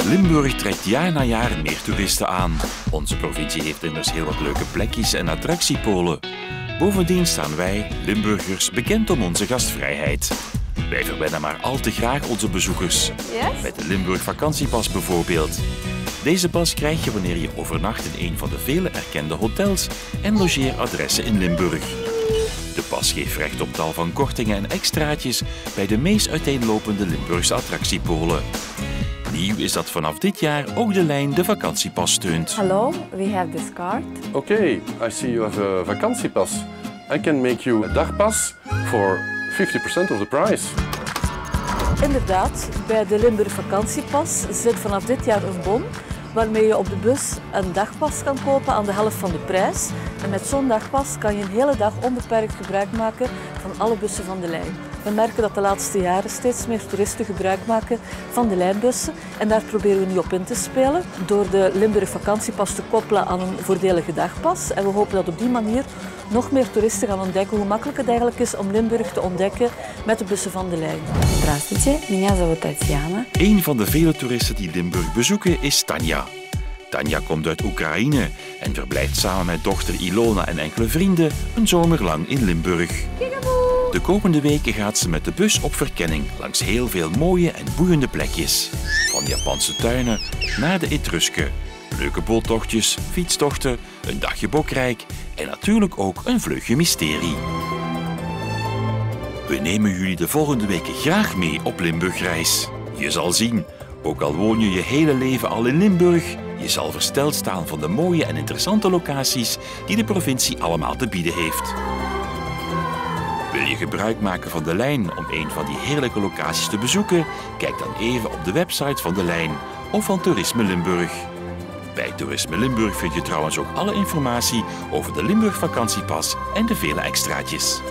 Limburg trekt jaar na jaar meer toeristen aan. Onze provincie heeft immers heel wat leuke plekjes en attractiepolen. Bovendien staan wij, Limburgers, bekend om onze gastvrijheid. Wij verwennen maar al te graag onze bezoekers. Yes? Met de Limburg vakantiepas bijvoorbeeld. Deze pas krijg je wanneer je overnacht in een van de vele erkende hotels en logeeradressen in Limburg. De pas geeft recht op tal van kortingen en extraatjes bij de meest uiteenlopende Limburgse attractiepolen. Nieuw is dat vanaf dit jaar ook de lijn de vakantiepas steunt. Hello, we have this card. Okay, I see you have a vakantiepas. I can make you a dagpas for 50% of the price. Inderdaad, bij de Limburg vakantiepas zit vanaf dit jaar een bon waarmee je op de bus een dagpas kan kopen aan de helft van de prijs. En met zo'n dagpas kan je een hele dag onbeperkt gebruik maken van alle bussen van de lijn. We merken dat de laatste jaren steeds meer toeristen gebruik maken van de lijnbussen. En daar proberen we nu op in te spelen door de Limburg vakantiepas te koppelen aan een voordelige dagpas. En we hopen dat op die manier nog meer toeristen gaan ontdekken hoe makkelijk het eigenlijk is om Limburg te ontdekken met de bussen van de lijn. Здравствуйте, меня зовут Татьяна. Een van de vele toeristen die Limburg bezoeken is Tanja. Tanja komt uit Oekraïne en verblijft samen met dochter Ilona en enkele vrienden een zomer lang in Limburg. De komende weken gaat ze met de bus op verkenning langs heel veel mooie en boeiende plekjes. Van Japanse tuinen naar de Etrusken. Leuke boottochtjes, fietstochten, een dagje Bokrijk en natuurlijk ook een vleugje mysterie. We nemen jullie de volgende weken graag mee op Limburgreis. Je zal zien, ook al woon je je hele leven al in Limburg, je zal versteld staan van de mooie en interessante locaties die de provincie allemaal te bieden heeft. Wil je gebruik maken van de lijn om een van die heerlijke locaties te bezoeken? Kijk dan even op de website van de lijn of van Toerisme Limburg. Bij Toerisme Limburg vind je trouwens ook alle informatie over de Limburg vakantiepas en de vele extraatjes.